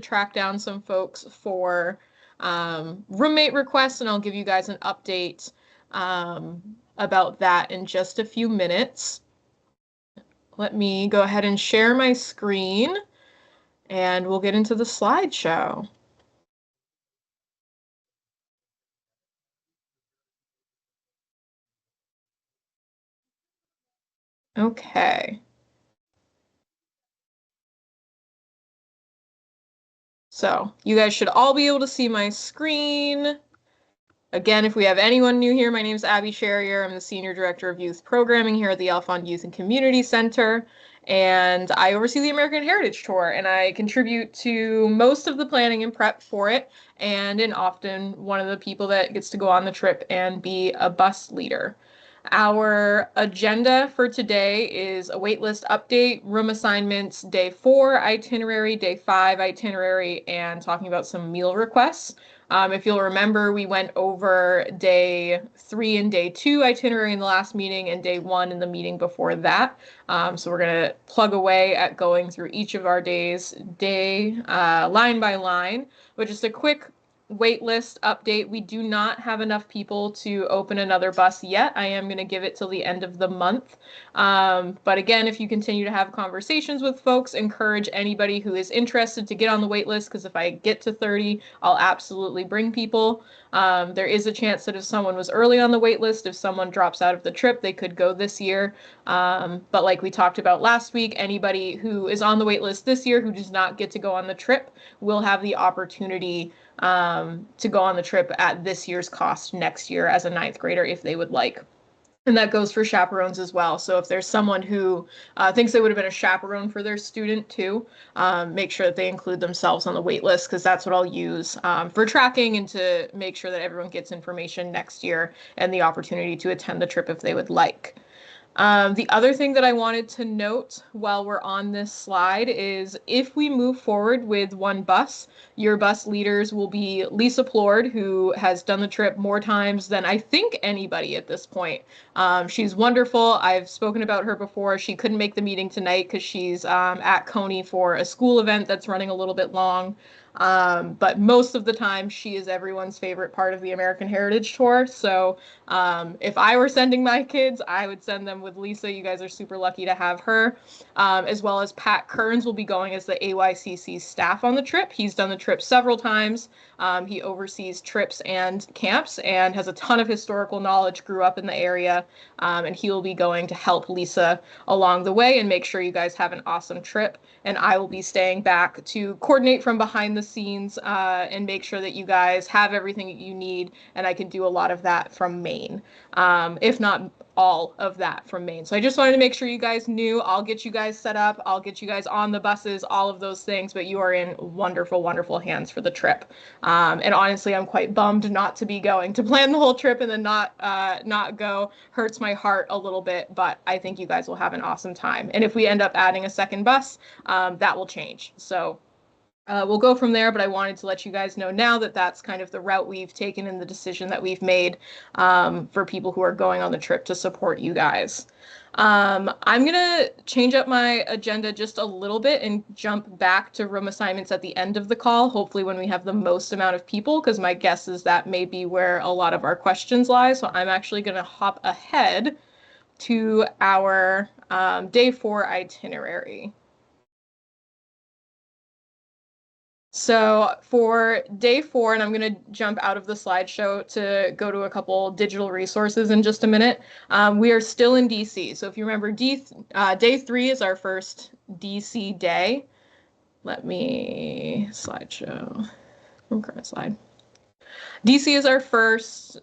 track down some folks for roommate requests, and I'll give you guys an update about that in just a few minutes. Let me go ahead and share my screen, and we'll get into the slideshow. Okay. So you guys should all be able to see my screen. Again, if we have anyone new here, my name is Abby Sherrier. I'm the Senior Director of Youth Programming here at the Alphon Youth and Community Center, and I oversee the American Heritage Tour, and I contribute to most of the planning and prep for it, and often one of the people that gets to go on the trip and be a bus leader. Our agenda for today is a waitlist update, room assignments, day 4 itinerary, day 5 itinerary, and talking about some meal requests. If you'll remember, we went over day 3 and day 2 itinerary in the last meeting and day 1 in the meeting before that. So we're going to plug away at going through each of our days, line by line, but just a quick wait list update. We do not have enough people to open another bus yet. I am going to give it till the end of the month. But again, if you continue to have conversations with folks, encourage anybody who is interested to get on the wait list, because if I get to 30, I'll absolutely bring people. There is a chance that if someone was early on the wait list, if someone drops out of the trip, they could go this year. But like we talked about last week, anybody who is on the wait list this year who does not get to go on the trip will have the opportunity to go on the trip at this year's cost next year as a 9th grader if they would like. And that goes for chaperones as well. So if there's someone who thinks they would have been a chaperone for their student too, make sure that they include themselves on the wait list, because that's what I'll use for tracking and to make sure that everyone gets information next year and the opportunity to attend the trip if they would like. The other thing that I wanted to note while we're on this slide is if we move forward with one bus, your bus leaders will be Lisa Plord, who has done the trip more times than I think anybody at this point. She's wonderful. I've spoken about her before. She couldn't make the meeting tonight because she's at Coney for a school event that's running a little bit long. But most of the time, she is everyone's favorite part of the American Heritage Tour. So if I were sending my kids, I would send them with Lisa. You guys are super lucky to have her. As well as Pat Kearns will be going as the AYCC staff on the trip. He's done the trip several times. He oversees trips and camps and has a ton of historical knowledge, grew up in the area, and he will be going to help Lisa along the way and make sure you guys have an awesome trip. And I will be staying back to coordinate from behind the scenes and make sure that you guys have everything that you need, and I can do a lot of that from Maine, if not all of that from Maine. So I just wanted to make sure you guys knew. I'll get you guys set up. I'll get you guys on the buses, all of those things, but you are in wonderful, wonderful hands for the trip. And honestly, I'm quite bummed not to be going. To plan the whole trip and then not go hurts my heart a little bit, but I think you guys will have an awesome time. And if we end up adding a second bus, that will change. So we'll go from there, but I wanted to let you guys know now that that's kind of the route we've taken and the decision that we've made for people who are going on the trip to support you guys. I'm going to change up my agenda just a little bit and jump back to room assignments at the end of the call, hopefully when we have the most amount of people, because my guess is that may be where a lot of our questions lie. So I'm actually going to hop ahead to our day 4 itinerary. So for day 4, and I'm going to jump out of the slideshow to go to a couple digital resources in just a minute, we are still in DC. So if you remember, day 3 is our first DC day. Let me slideshow from current slide. DC is our first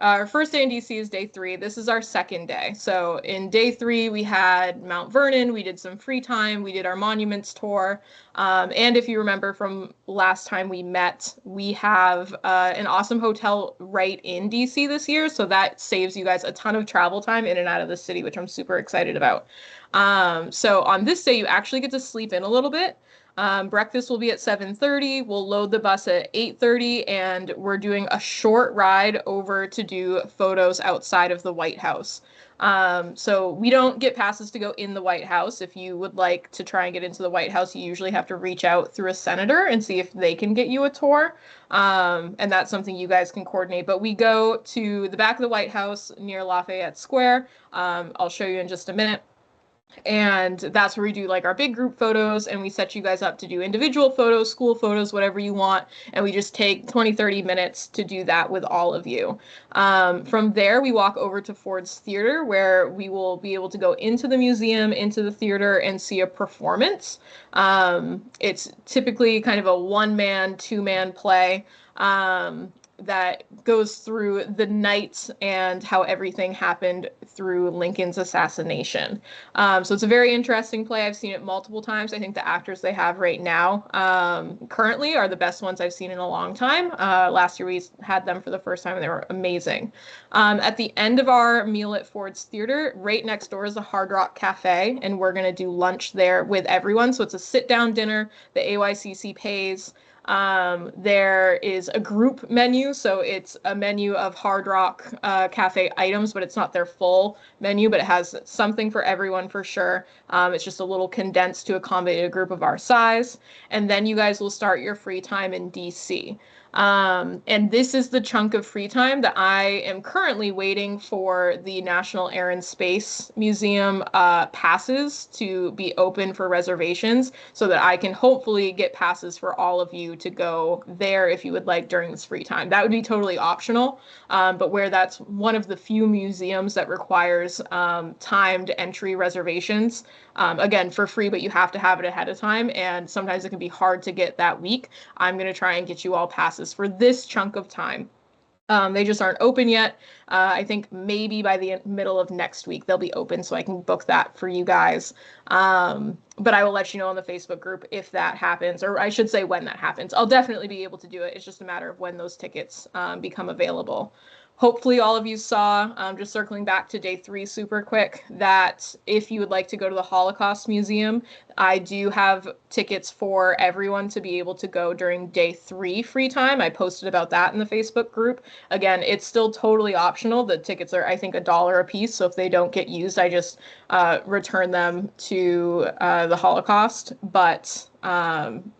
day in DC is day 3. This is our second day. So in day 3, we had Mount Vernon. We did some free time. We did our monuments tour. And if you remember from last time we met, we have an awesome hotel right in DC this year. So that saves you guys a ton of travel time in and out of the city, which I'm super excited about. So on this day, you actually get to sleep in a little bit. Breakfast will be at 7:30. We'll load the bus at 8:30, and we're doing a short ride over to do photos outside of the White House. So we don't get passes to go in the White House. If you would like to try and get into the White House, you usually have to reach out through a senator and see if they can get you a tour. And that's something you guys can coordinate. But we go to the back of the White House near Lafayette Square. I'll show you in just a minute. And that's where we do like our big group photos, and we set you guys up to do individual photos, school photos, whatever you want. And we just take 20-30 minutes to do that with all of you. From there, we walk over to Ford's Theater, where we will be able to go into the museum, into the theater, and see a performance. It's typically kind of a one-man, two-man play. That goes through the night and how everything happened through Lincoln's assassination. So it's a very interesting play. I've seen it multiple times. I think the actors they have right now currently are the best ones I've seen in a long time. Last year we had them for the first time and they were amazing. At the end of our meal at Ford's Theater, right next door is the Hard Rock Cafe, and we're going to do lunch there with everyone. So it's a sit-down dinner. The AYCC pays. There is a group menu, so it's a menu of Hard Rock Cafe items, but it's not their full menu, but it has something for everyone for sure. It's just a little condensed to accommodate a group of our size. And then you guys will start your free time in DC. And this is the chunk of free time that I am currently waiting for the National Air and Space Museum passes to be open for reservations so that I can hopefully get passes for all of you to go there if you would like during this free time. That would be totally optional, but where that's one of the few museums that requires timed entry reservations, again, for free, but you have to have it ahead of time, and sometimes it can be hard to get that week. I'm going to try and get you all passes for this chunk of time. They just aren't open yet. I think maybe by the middle of next week they'll be open, so I can book that for you guys. But I will let you know on the Facebook group if that happens, or I should say when that happens. I'll definitely be able to do it. It's just a matter of when those tickets become available. Hopefully all of you saw, just circling back to day 3 super quick, that if you would like to go to the Holocaust Museum, I do have tickets for everyone to be able to go during day 3 free time. I posted about that in the Facebook group. Again, it's still totally optional. The tickets are, I think, $1 a piece. So if they don't get used, I just return them to the Holocaust. But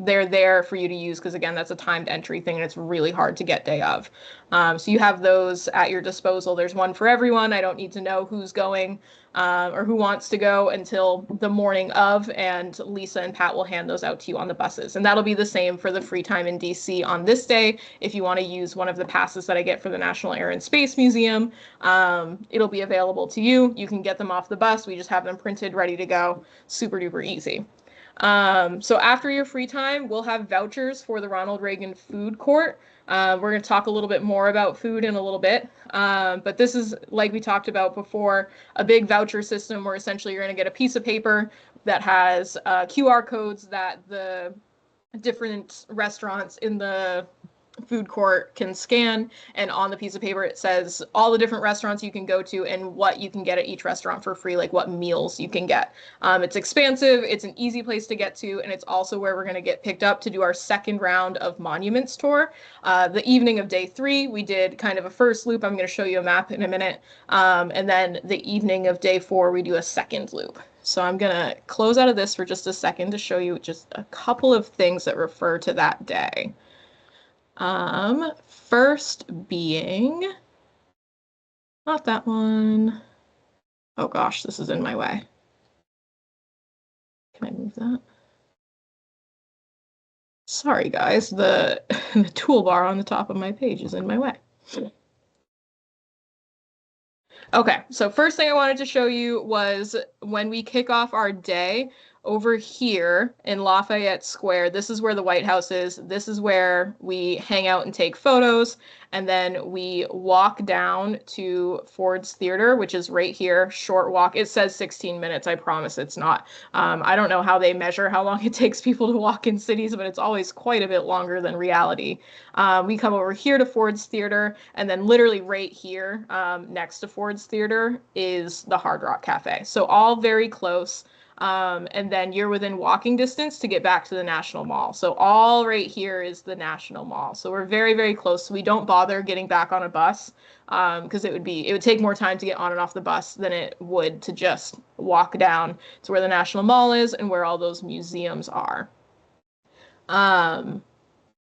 they're there for you to use because, again, that's a timed entry thing and it's really hard to get day of. So you have those at your disposal. There's one for everyone. I don't need to know who's going or who wants to go until the morning of, and Lisa and Pat will hand those out to you on the buses. And that'll be the same for the free time in DC on this day. If you want to use one of the passes that I get for the National Air and Space Museum, it'll be available to you. You can get them off the bus. We just have them printed, ready to go. Super duper easy. So after your free time, we'll have vouchers for the Ronald Reagan Food Court. We're going to talk a little bit more about food in a little bit. But this is, like we talked about before, a big voucher system where essentially you're going to get a piece of paper that has QR codes that the different restaurants in the food court can scan, and on the piece of paper it says all the different restaurants you can go to and what you can get at each restaurant for free, like what meals you can get. It's expansive, it's an easy place to get to, and it's also where we're going to get picked up to do our second round of monuments tour. The evening of day 3 we did kind of a first loop. I'm going to show you a map in a minute, and then the evening of day 4 we do a second loop. So I'm going to close out of this for just a second to show you just a couple of things that refer to that day. First being, not that one. Oh gosh, this is in my way. Can I move that? Sorry guys, the toolbar on the top of my page is in my way. Okay, so first thing I wanted to show you was when we kick off our day, over here in Lafayette Square. This is where the White House is. This is where we hang out and take photos. And then we walk down to Ford's Theater, which is right here, short walk. It says 16 minutes. I promise it's not. I don't know how they measure how long it takes people to walk in cities, but it's always quite a bit longer than reality. We come over here to Ford's Theater, and then literally right here next to Ford's Theater is the Hard Rock Cafe. So all very close. And then you're within walking distance to get back to the National Mall. So all right here is the National Mall. So we're very, very close. So we don't bother getting back on a bus because it would take more time to get on and off the bus than it would to just walk down to where the National Mall is and where all those museums are. And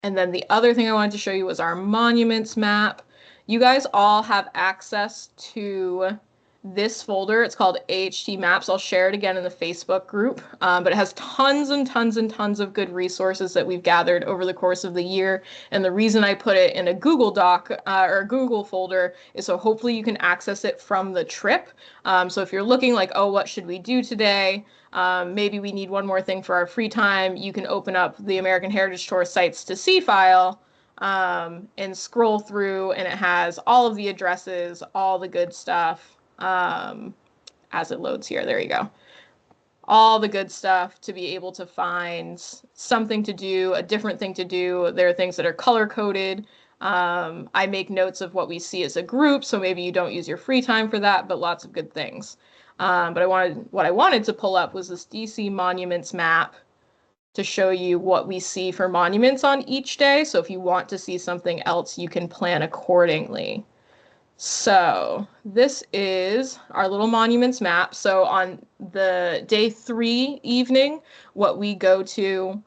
then the other thing I wanted to show you was our monuments map. You guys all have access to this folder. It's called AHT Maps. I'll share it again in the Facebook group, but it has tons and tons and tons of good resources that we've gathered over the course of the year. And the reason I put it in a Google Doc or a Google folder is so hopefully you can access it from the trip. So if you're looking like, oh, what should we do today? Maybe we need one more thing for our free time. You can open up the American Heritage Tour Sites to See file and scroll through, and it has all of the addresses, all the good stuff. As it loads here, there you go. All the good stuff to be able to find something to do, a different thing to do. There are things that are color coded. I make notes of what we see as a group, so maybe you don't use your free time for that, but lots of good things. But what I wanted to pull up was this DC Monuments map to show you what we see for monuments on each day. So if you want to see something else, you can plan accordingly. So this is our little monuments map. So on the day 3 evening, what we go to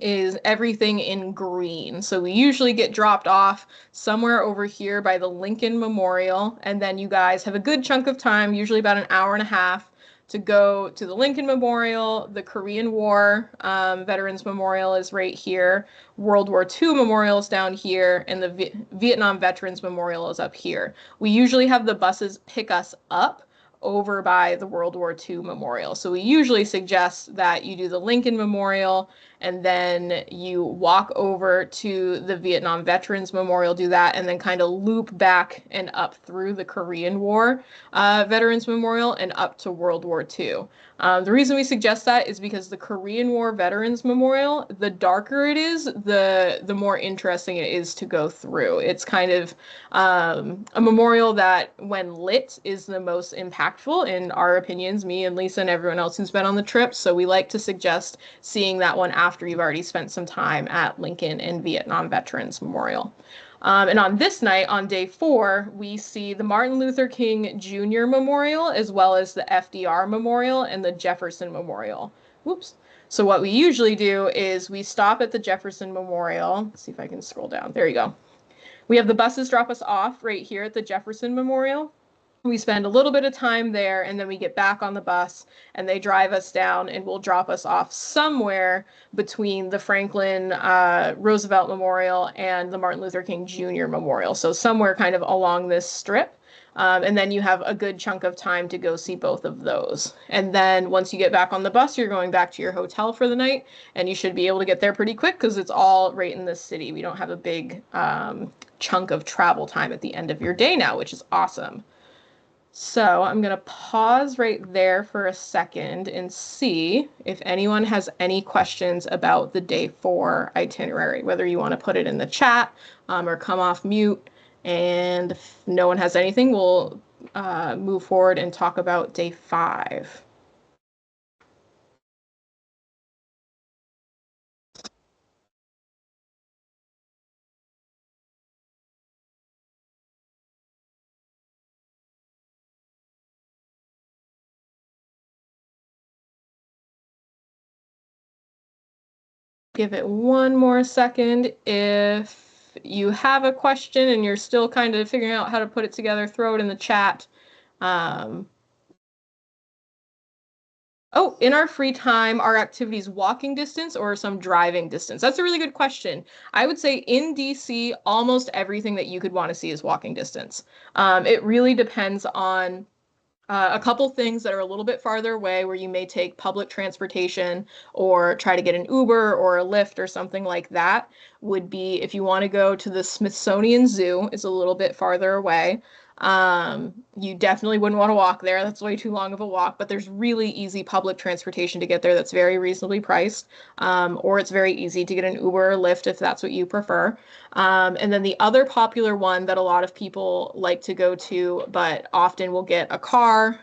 is everything in green. So we usually get dropped off somewhere over here by the Lincoln Memorial, and then you guys have a good chunk of time, usually about an hour and a half, to go to the Lincoln Memorial. The Korean War Veterans Memorial is right here. World War II Memorial is down here, and the Vietnam Veterans Memorial is up here. We usually have the buses pick us up over by the World War II Memorial. So we usually suggest that you do the Lincoln Memorial and then you walk over to the Vietnam Veterans Memorial, do that, and then kind of loop back and up through the Korean War Veterans Memorial and up to World War II. The reason we suggest that is because the Korean War Veterans Memorial, the darker it is, the more interesting it is to go through. It's kind of a memorial that, when lit, is the most impactful in our opinions, me and Lisa and everyone else who's been on the trip. So we like to suggest seeing that one after you've already spent some time at Lincoln and Vietnam Veterans Memorial. And on this night, on day 4, we see the Martin Luther King Jr. Memorial, as well as the FDR Memorial and the Jefferson Memorial. Whoops. So what we usually do is we stop at the Jefferson Memorial. Let's see if I can scroll down. There you go. We have the buses drop us off right here at the Jefferson Memorial. We spend a little bit of time there, and then we get back on the bus, and they drive us down and will drop us off somewhere between the Franklin Roosevelt Memorial and the Martin Luther King Jr. Memorial. So somewhere kind of along this strip. And then you have a good chunk of time to go see both of those. And then once you get back on the bus, you're going back to your hotel for the night, and you should be able to get there pretty quick because it's all right in this city. We don't have a big chunk of travel time at the end of your day now, which is awesome. So I'm going to pause right there for a second and see if anyone has any questions about the day 4 itinerary, whether you want to put it in the chat or come off mute. And if no one has anything, we'll move forward and talk about day 5. Give it one more second. If you have a question and you're still kind of figuring out how to put it together, throw it in the chat. Oh, in our free time, are activities walking distance or some driving distance? That's a really good question. I would say in DC, almost everything that you could want to see is walking distance. It really depends on A couple things that are a little bit farther away where you may take public transportation or try to get an Uber or a Lyft or something like that would be if you want to go to the Smithsonian Zoo, is a little bit farther away. You definitely wouldn't want to walk there. That's way too long of a walk, but there's really easy public transportation to get there that's very reasonably priced. Or it's very easy to get an Uber or Lyft if that's what you prefer. And then the other popular one that a lot of people like to go to, but often will get a car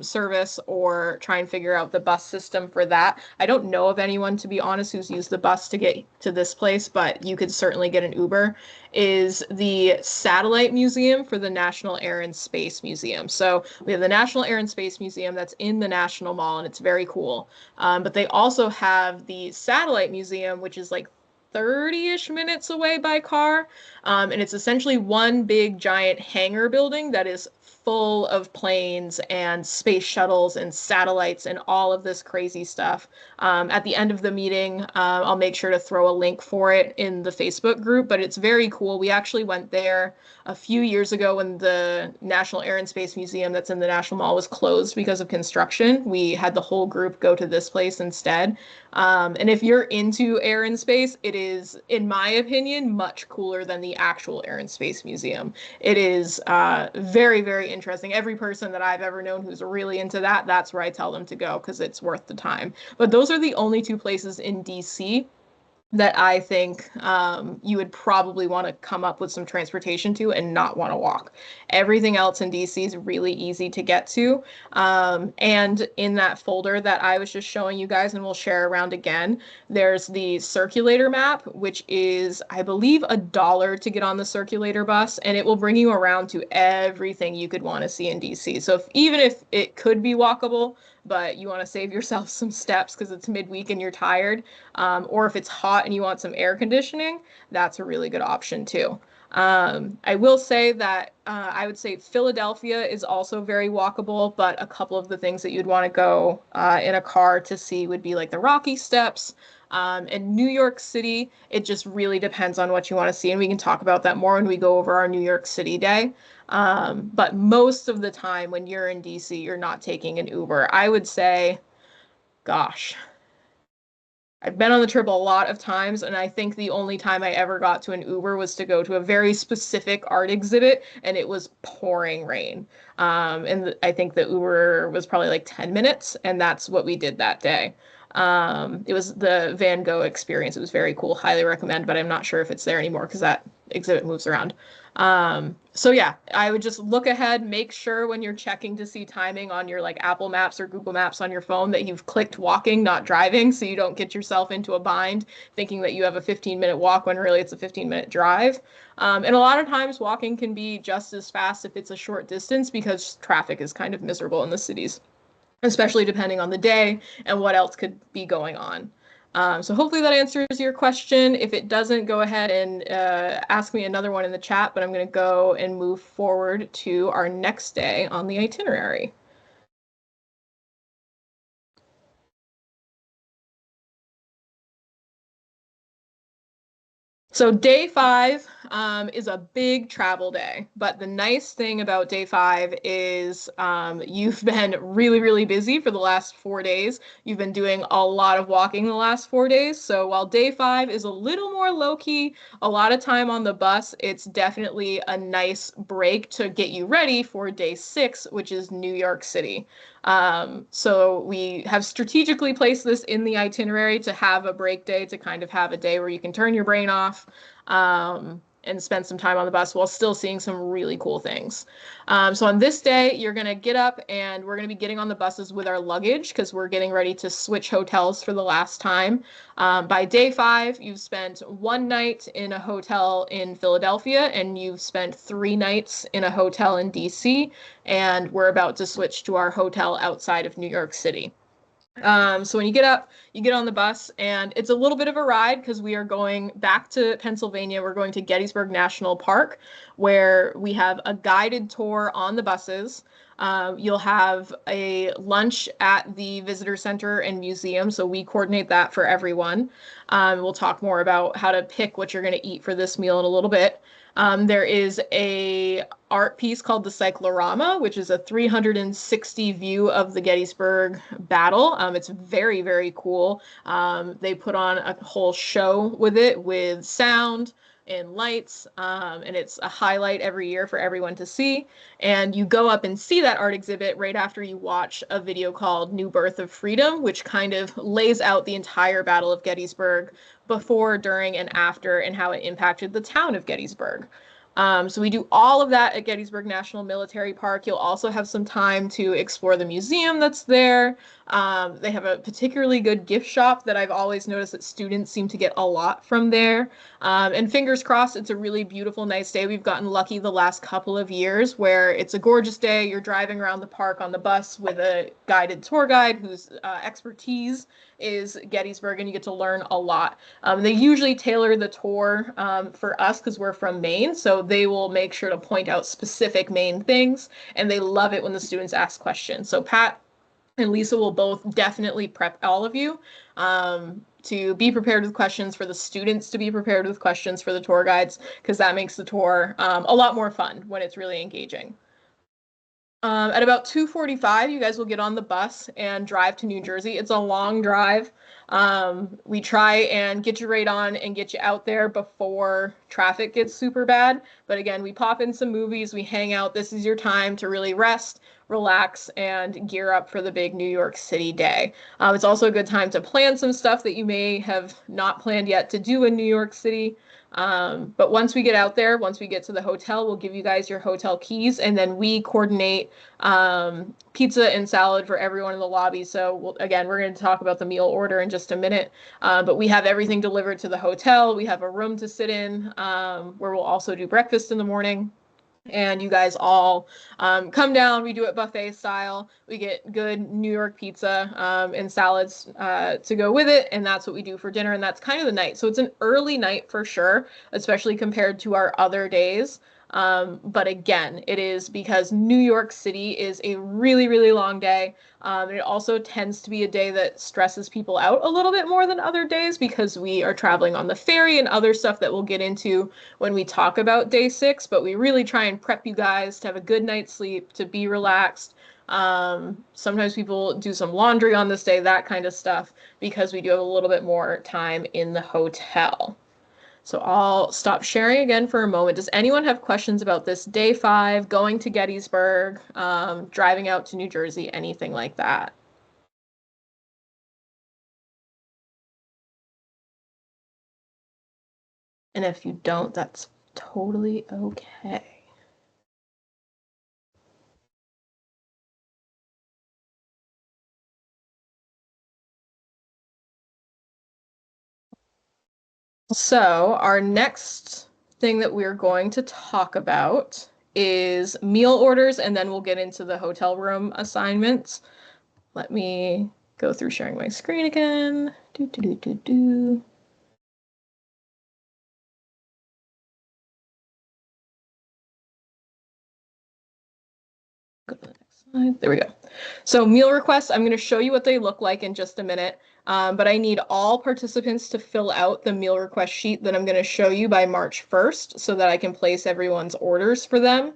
service or try and figure out the bus system for that. I don't know of anyone, to be honest, who's used the bus to get to this place, but you could certainly get an Uber, is the Satellite Museum for the National Air and Space Museum. So we have the National Air and Space Museum that's in the National Mall, and it's very cool. But they also have the Satellite Museum, which is like 30-ish minutes away by car. And it's essentially one big giant hangar building that is full of planes and space shuttles and satellites and all of this crazy stuff. At the end of the meeting, I'll make sure to throw a link for it in the Facebook group, but it's very cool. We actually went there a few years ago when the National Air and Space Museum that's in the National Mall was closed because of construction. We had the whole group go to this place instead. And if you're into air and space, it is, in my opinion, much cooler than the actual Air and Space Museum. It is very, very interesting. Every person that I've ever known who's really into that, that's where I tell them to go because it's worth the time. But those are the only two places in DC that I think you would probably want to come up with some transportation to and not want to walk. Everything else in DC is really easy to get to. And in that folder that I was just showing you guys, and we'll share around again, there's the circulator map, which is, I believe, $1 to get on the circulator bus, and it will bring you around to everything you could want to see in DC. So even if it could be walkable, but you want to save yourself some steps because it's midweek and you're tired, or if it's hot and you want some air conditioning, that's a really good option too. I will say that I would say Philadelphia is also very walkable, but a couple of the things that you'd want to go in a car to see would be like the Rocky Steps. In New York City, it just really depends on what you want to see, and we can talk about that more when we go over our New York City day. But most of the time when you're in DC, you're not taking an Uber. I would say, gosh, I've been on the trip a lot of times, and I think the only time I ever got to an Uber was to go to a very specific art exhibit, and it was pouring rain. And I think the Uber was probably like 10 minutes, and that's what we did that day. It was the Van Gogh experience. It was very cool. Highly recommend, but I'm not sure if it's there anymore because that exhibit moves around. So yeah, I would just look ahead, make sure when you're checking to see timing on your like Apple Maps or Google Maps on your phone that you've clicked walking, not driving, so you don't get yourself into a bind thinking that you have a 15-minute walk when really it's a 15-minute drive. And a lot of times walking can be just as fast if it's a short distance because traffic is kind of miserable in the cities, especially depending on the day and what else could be going on. So hopefully that answers your question. If it doesn't, go ahead and ask me another one in the chat, but I'm going to go and move forward to our next day on the itinerary. So day 5 is a big travel day, but the nice thing about day 5 is you've been really, really busy for the last 4 days. You've been doing a lot of walking the last 4 days. So while day 5 is a little more low-key, a lot of time on the bus, it's definitely a nice break to get you ready for day 6, which is New York City. So we have strategically placed this in the itinerary to have a break day, to kind of have a day where you can turn your brain off and spend some time on the bus while still seeing some really cool things. So on this day, you're going to get up and we're going to be getting on the buses with our luggage because we're getting ready to switch hotels for the last time. By day 5, you've spent 1 night in a hotel in Philadelphia and you've spent 3 nights in a hotel in DC, and we're about to switch to our hotel outside of New York City. So when you get up, you get on the bus, and it's a little bit of a ride because we are going back to Pennsylvania. We're going to Gettysburg National Park, where we have a guided tour on the buses. You'll have a lunch at the visitor center and museum, so we coordinate that for everyone. We'll talk more about how to pick what you're going to eat for this meal in a little bit. There is a art piece called the Cyclorama, which is a 360 view of the Gettysburg battle. It's very, very cool. They put on a whole show with it with sound and lights, and it's a highlight every year for everyone to see. And you go up and see that art exhibit right after you watch a video called New Birth of Freedom, which kind of lays out the entire Battle of Gettysburg before, during, and after, and how it impacted the town of Gettysburg. So we do all of that at Gettysburg National Military Park. You'll also have some time to explore the museum that's there. They have a particularly good gift shop that I've always noticed that students seem to get a lot from there. And fingers crossed, it's a really beautiful, nice day. We've gotten lucky the last couple of years where it's a gorgeous day. You're driving around the park on the bus with a guided tour guide whose expertise is Gettysburg, and you get to learn a lot. They usually tailor the tour for us because we're from Maine, so they will make sure to point out specific Maine things, and they love it when the students ask questions. So Pat and Lisa will both definitely prep all of you to be prepared with questions, for the students to be prepared with questions for the tour guides, because that makes the tour a lot more fun when it's really engaging. At about 2:45, you guys will get on the bus and drive to New Jersey. It's a long drive. We try and get you right on and get you out there before traffic gets super bad. But again, we pop in some movies, we hang out. This is your time to really rest, relax, and gear up for the big New York City day. It's also a good time to plan some stuff that you may have not planned yet to do in New York City. But once we get out there, once we get to the hotel, we'll give you guys your hotel keys, and then we coordinate pizza and salad for everyone in the lobby. So again, we're going to talk about the meal order in just a minute, but we have everything delivered to the hotel. We have a room to sit in where we'll also do breakfast in the morning. And you guys all come down. We do it buffet style. We get good New York pizza and salads to go with it. And that's what we do for dinner. And that's kind of the night. So it's an early night for sure, especially compared to our other days. But again, it is because New York City is a really, really long day. It also tends to be a day that stresses people out a little bit more than other days because we are traveling on the ferry and other stuff that we'll get into when we talk about day 6. But we really try and prep you guys to have a good night's sleep, to be relaxed. Sometimes people do some laundry on this day, that kind of stuff, because we do have a little bit more time in the hotel. So I'll stop sharing again for a moment. Does anyone have questions about this day 5, going to Gettysburg, driving out to New Jersey, anything like that? And if you don't, that's totally okay. So our next thing that we're going to talk about is meal orders, and then we'll get into the hotel room assignments. Let me go through sharing my screen again. Do, do, do, do, do. Go to the next slide. There we go. So meal requests, I'm going to show you what they look like in just a minute. But I need all participants to fill out the meal request sheet that I'm going to show you by March 1st so that I can place everyone's orders for them.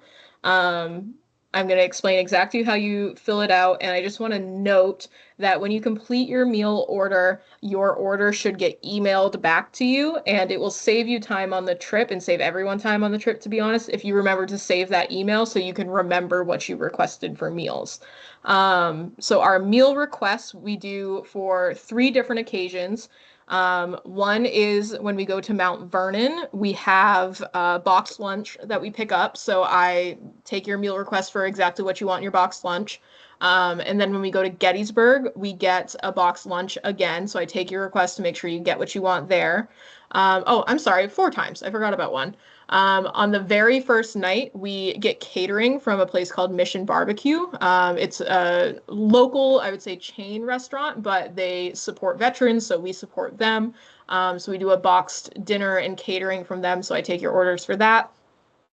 I'm going to explain exactly how you fill it out, and I just want to note that when you complete your meal order, your order should get emailed back to you, and it will save you time on the trip and save everyone time on the trip, to be honest, if you remember to save that email so you can remember what you requested for meals. So our meal requests we do for 3 different occasions. One is when we go to Mount Vernon, we have a boxed lunch that we pick up. So I take your meal request for exactly what you want in your boxed lunch. And then when we go to Gettysburg, we get a boxed lunch again. So I take your request to make sure you get what you want there. Oh, I'm sorry, 4 times. I forgot about one. On the very first night, we get catering from a place called Mission Barbecue. It's a local, I would say, chain restaurant, but they support veterans, so we support them. So we do a boxed dinner and catering from them, so I take your orders for that.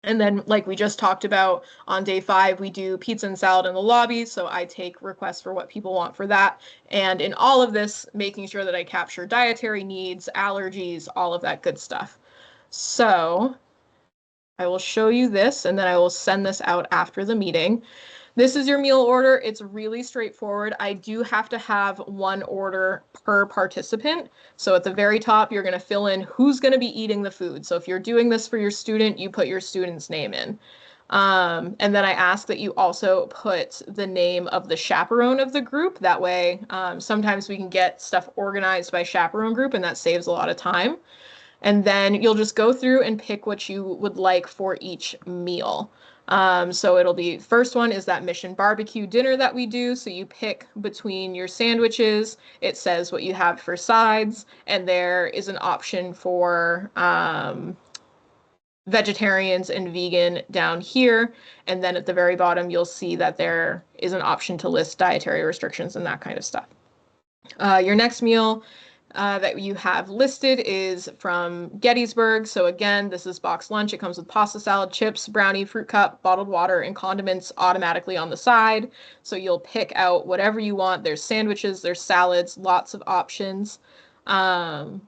And then, like we just talked about, on day 5, we do pizza and salad in the lobby. So I take requests for what people want for that. And in all of this, making sure that I capture dietary needs, allergies, all of that good stuff. So I will show you this, and then I will send this out after the meeting. This is your meal order. It's really straightforward. I do have to have one order per participant. So at the very top, you're going to fill in who's going to be eating the food. So if you're doing this for your student, you put your student's name in. And then I ask that you also put the name of the chaperone of the group. That way, sometimes we can get stuff organized by chaperone group, and that saves a lot of time. And then you'll just go through and pick what you would like for each meal. So it'll be, first one is that Mission Barbecue dinner that we do. So you pick between your sandwiches. It says what you have for sides, and there is an option for vegetarians and vegan down here. And then at the very bottom, you'll see that there is an option to list dietary restrictions and that kind of stuff. Your next meal that you have listed is from Gettysburg. So again, this is boxed lunch. It comes with pasta salad, chips, brownie, fruit cup, bottled water, and condiments automatically on the side. So you'll pick out whatever you want. There's sandwiches, there's salads, lots of options. And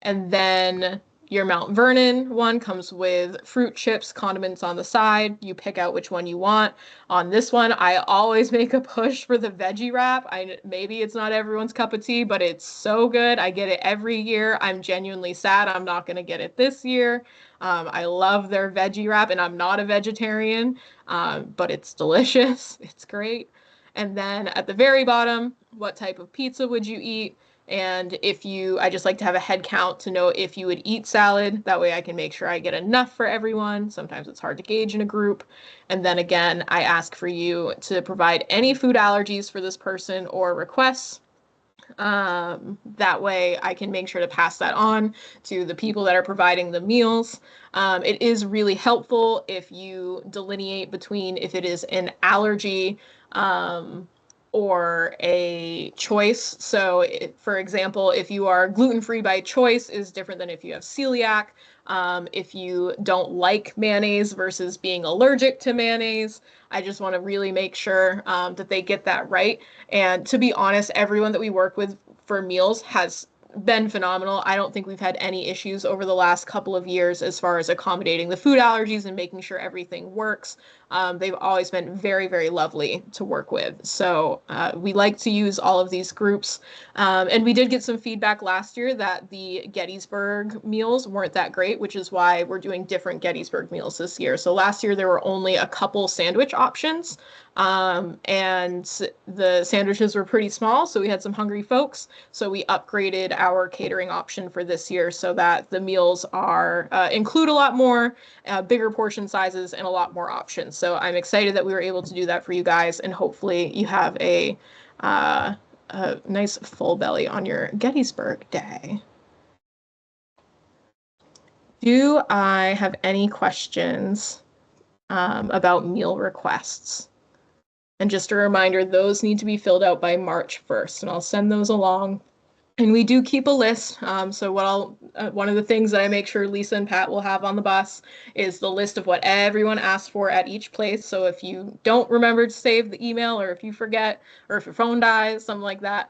then your Mount Vernon one comes with fruit chips, condiments on the side. You pick out which one you want. On this one, I always make a push for the veggie wrap. Maybe it's not everyone's cup of tea, but it's so good. I get it every year. I'm genuinely sad I'm not going to get it this year. I love their veggie wrap, and I'm not a vegetarian, but it's delicious. It's great. And then at the very bottom, what type of pizza would you eat? And I just like to have a head count to know if you would eat salad. That way I can make sure I get enough for everyone. Sometimes it's hard to gauge in a group. And then again, I ask for you to provide any food allergies for this person or requests. That way I can make sure to pass that on to the people that are providing the meals. It is really helpful if you delineate between if it is an allergy, or a choice. So for example, if you are gluten-free by choice is different than if you have celiac. If you don't like mayonnaise versus being allergic to mayonnaise, I just want to really make sure that they get that right. And to be honest, everyone that we work with for meals has been phenomenal. I don't think we've had any issues over the last couple of years as far as accommodating the food allergies and making sure everything works. They've always been very, very lovely to work with. So we like to use all of these groups. And we did get some feedback last year that the Gettysburg meals weren't that great, which is why we're doing different Gettysburg meals this year. So last year there were only a couple sandwich options. And the sandwiches were pretty small, so we had some hungry folks. So we upgraded our catering option for this year so that the meals include a lot more, bigger portion sizes, and a lot more options. So I'm excited that we were able to do that for you guys, and hopefully you have a nice full belly on your Gettysburg Day. Do I have any questions about meal requests? And just a reminder, those need to be filled out by March 1st, and I'll send those along. And we do keep a list. So one of the things that I make sure Lisa and Pat will have on the bus is the list of what everyone asked for at each place. So if you don't remember to save the email, or if you forget, or if your phone dies, something like that,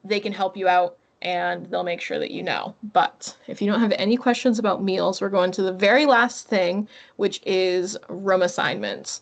they can help you out and they'll make sure that you know. But if you don't have any questions about meals, we're going to the very last thing, which is room assignments.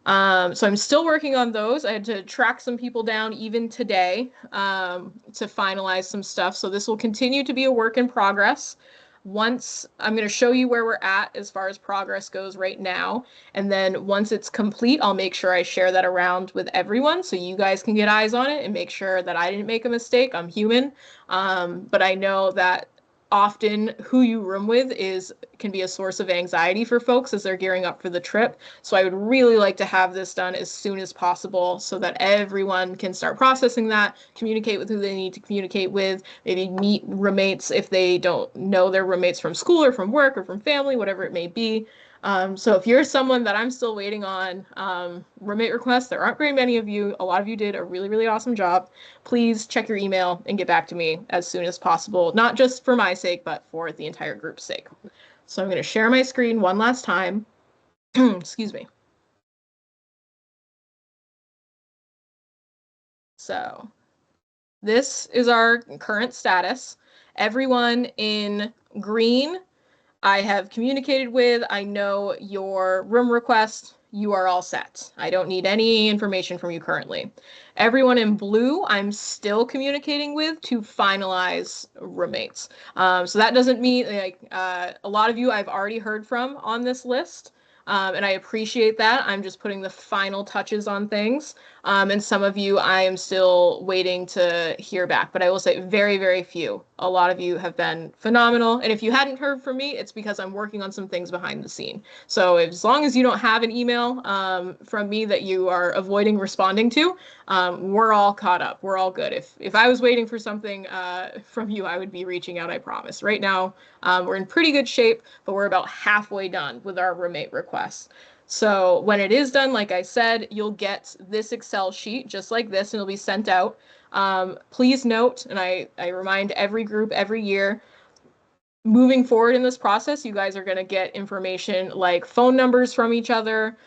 So I'm still working on those. I had to track some people down even today to finalize some stuff. So this will continue to be a work in progress. Once I'm going to show you where we're at as far as progress goes right now. And then once it's complete, I'll make sure I share that around with everyone so you guys can get eyes on it and make sure that I didn't make a mistake. I'm human. But I know that often who you room with can be a source of anxiety for folks as they're gearing up for the trip. So I would really like to have this done as soon as possible so that everyone can start processing that, communicate with who they need to communicate with, maybe meet roommates if they don't know their roommates from school or from work or from family, whatever it may be. So if you're someone that I'm still waiting on roommate requests, there aren't very many of you. A lot of you did a really, really awesome job. Please check your email and get back to me as soon as possible, not just for my sake, but for the entire group's sake. So I'm going to share my screen one last time. Excuse me. So this is our current status. Everyone in green I have communicated with. I know your room request. You are all set. I don't need any information from you currently. Everyone in blue, I'm still communicating with to finalize roommates. So that doesn't mean like a lot of you I've already heard from on this list. And I appreciate that. I'm just putting the final touches on things. And some of you I am still waiting to hear back, but I will say very, very few. A lot of you have been phenomenal. And if you hadn't heard from me, it's because I'm working on some things behind the scene. So as long as you don't have an email from me that you are avoiding responding to, we're all caught up. We're all good. If I was waiting for something from you, I would be reaching out, I promise. Right now, we're in pretty good shape, but we're about halfway done with our roommate requests. So when it is done, like I said, you'll get this Excel sheet just like this, and it'll be sent out. Please note, and I remind every group every year, moving forward in this process, you guys are going to get information like phone numbers from each other.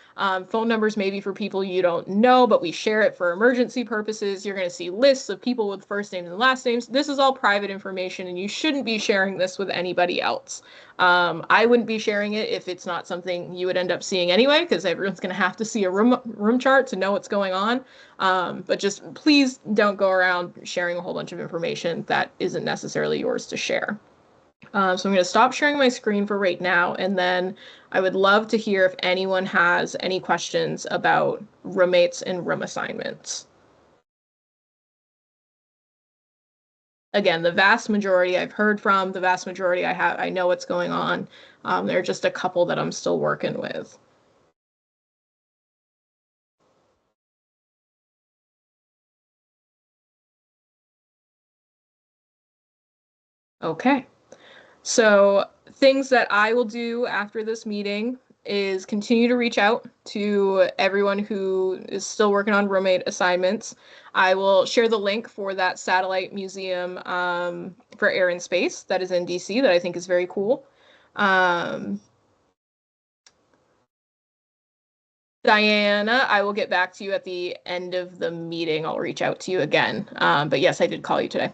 Phone numbers maybe for people you don't know, but we share it for emergency purposes. You're going to see lists of people with first names and last names. This is all private information, and you shouldn't be sharing this with anybody else. I wouldn't be sharing it if it's not something you would end up seeing anyway, because everyone's going to have to see a room chart to know what's going on. But just please don't go around sharing a whole bunch of information that isn't necessarily yours to share. So I'm going to stop sharing my screen for right now, and then I would love to hear if anyone has any questions about roommates and room assignments. Again, the vast majority I've heard from, the vast majority I know what's going on. There are just a couple that I'm still working with. Okay. So things that I will do after this meeting is continue to reach out to everyone who is still working on roommate assignments. I will share the link for that satellite museum for air and space that is in DC that I think is very cool. Diana, I will get back to you at the end of the meeting. I'll reach out to you again. But yes, I did call you today.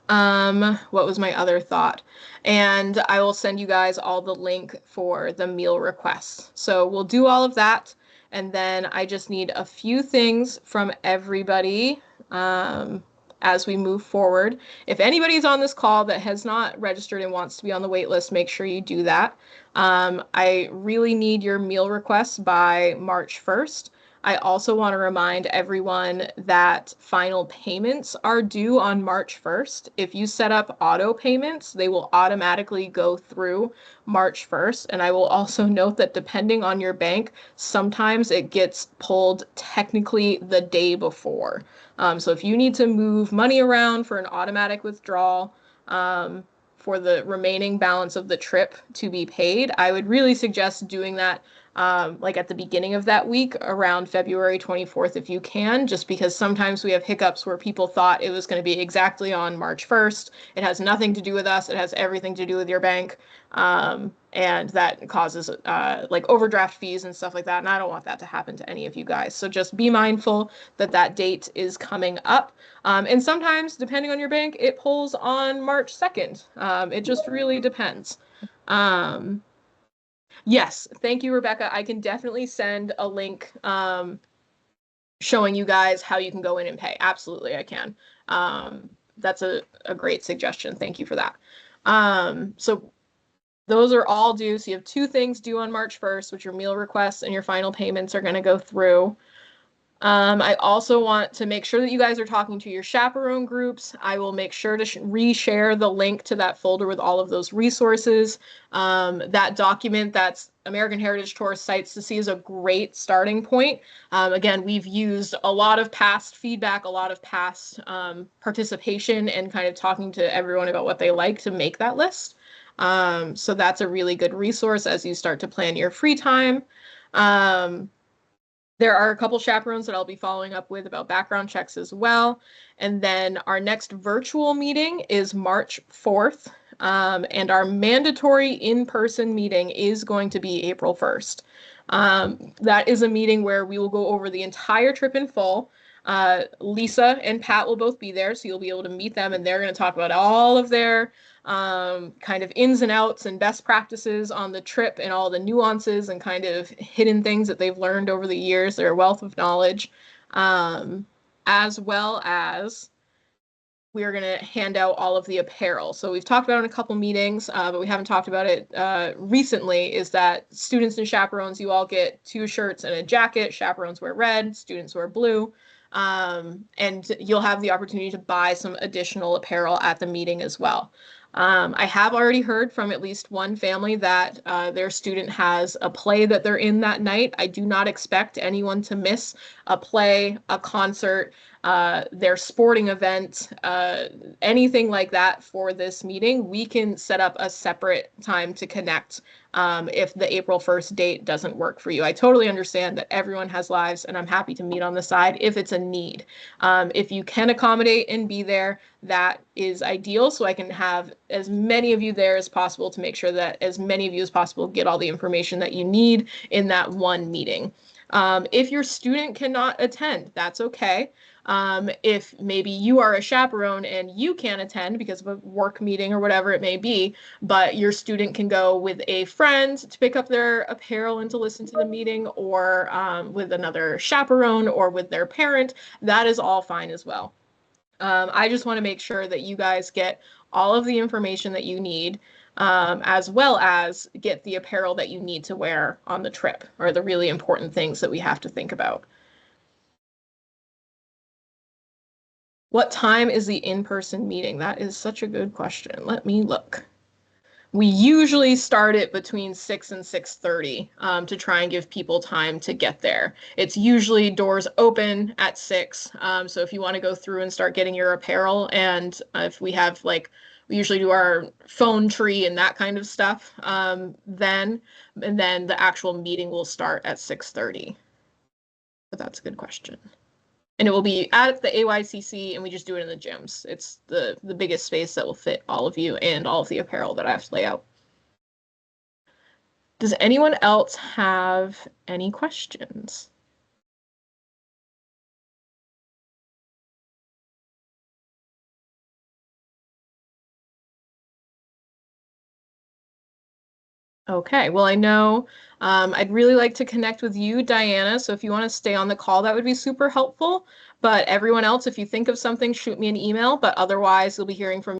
What was my other thought? And I will send you guys all the link for the meal requests. So we'll do all of that. And then I just need a few things from everybody as we move forward. If anybody's on this call that has not registered and wants to be on the wait list, make sure you do that. I really need your meal requests by March 1st. I also want to remind everyone that final payments are due on March 1st. If you set up auto payments, they will automatically go through March 1st. And I will also note that depending on your bank, sometimes it gets pulled technically the day before. So if you need to move money around for an automatic withdrawal, for the remaining balance of the trip to be paid, I would really suggest doing that like at the beginning of that week around February 24th if you can, just because sometimes we have hiccups where people thought it was going to be exactly on March 1st. It has nothing to do with us. It has everything to do with your bank. And that causes like overdraft fees and stuff like that. And I don't want that to happen to any of you guys. So just be mindful that that date is coming up. And sometimes, depending on your bank, it pulls on March 2nd. It just really depends. Yes, thank you, Rebecca. I can definitely send a link showing you guys how you can go in and pay. Absolutely, I can. That's a great suggestion. Thank you for that. So those are all due. So you have two things due on March 1st, which your meal requests and your final payments are going to go through. I also want to make sure that you guys are talking to your chaperone groups. I will make sure to reshare the link to that folder with all of those resources. That document that's American Heritage Tourist Sites to See is a great starting point. Again, we've used a lot of past feedback, a lot of past participation, and kind of talking to everyone about what they like to make that list. So that's a really good resource as you start to plan your free time. There are a couple chaperones that I'll be following up with about background checks as well. And then our next virtual meeting is March 4th. and our mandatory in-person meeting is going to be April 1st. That is a meeting where we will go over the entire trip in full. Lisa and Pat will both be there, so you'll be able to meet them, and they're going to talk about all of their kind of ins and outs and best practices on the trip and all the nuances and kind of hidden things that they've learned over the years, their wealth of knowledge, as well as we are going to hand out all of the apparel. So we've talked about it in a couple meetings, but we haven't talked about it recently, is that students and chaperones, you all get 2 shirts and a jacket. Chaperones wear red, students wear blue. And you'll have the opportunity to buy some additional apparel at the meeting as well. I have already heard from at least one family that their student has a play that they're in that night. I do not expect anyone to miss a play, a concert, their sporting event, anything like that for this meeting. We can set up a separate time to connect if the April 1st date doesn't work for you. I totally understand that everyone has lives, and I'm happy to meet on the side if it's a need. If you can accommodate and be there, that is ideal, so I can have as many of you there as possible to make sure that as many of you as possible get all the information that you need in that one meeting. If your student cannot attend, that's okay. If maybe you are a chaperone and you can't attend because of a work meeting or whatever it may be, but your student can go with a friend to pick up their apparel and to listen to the meeting, or with another chaperone or with their parent, that is all fine as well. I just want to make sure that you guys get all of the information that you need, as well as get the apparel that you need to wear on the trip, or the really important things that we have to think about. What time is the in-person meeting? That is such a good question. Let me look. We usually start it between 6 and 6:30 to try and give people time to get there. It's usually doors open at 6. So if you want to go through and start getting your apparel, and if we have we usually do our phone tree and that kind of stuff, then the actual meeting will start at 6:30. But that's a good question. And it will be at the AYCC, and we just do it in the gyms. It's the biggest space that will fit all of you and all of the apparel that I have to lay out. Does anyone else have any questions? Okay, well, I know I'd really like to connect with you, Diana. So if you want to stay on the call, that would be super helpful. But everyone else, if you think of something, shoot me an email. But otherwise, you'll be hearing from